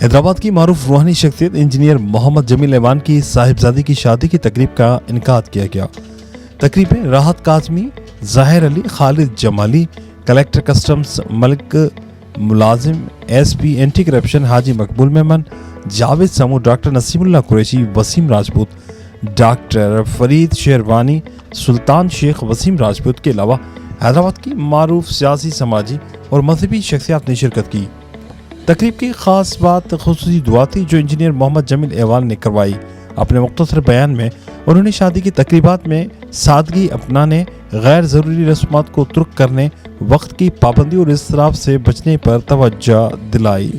حیدرآباد کی معروف روحانی شخصیت انجینئر محمد جمیل ایوان کی صاحبزادی کی شادی کی تقریب کا انعقاد کیا گیا۔ تقریب میں راحت کاظمی، ظاہر علی، خالد جمالی، کلیکٹر کسٹمز ملک ملازم، ایس پی اینٹی کرپشن حاجی مقبول میمن، جاوید سمو، ڈاکٹر نسیم اللہ قریشی، وسیم راجپوت، ڈاکٹر فرید شیروانی، سلطان شیخ وسیم راجپوت کے علاوہ حیدرآباد کی معروف سیاسی، سماجی اور مذہبی شخصیات نے شرکت کی۔ تقریب کی خاص بات خصوصی دعا تھی جو انجینئر محمد جمیل ایوان نے کروائی۔ اپنے مختصر بیان میں انہوں نے شادی کی تقریبات میں سادگی اپنانے، غیر ضروری رسومات کو ترک کرنے، وقت کی پابندی اور اسراف سے بچنے پر توجہ دلائی۔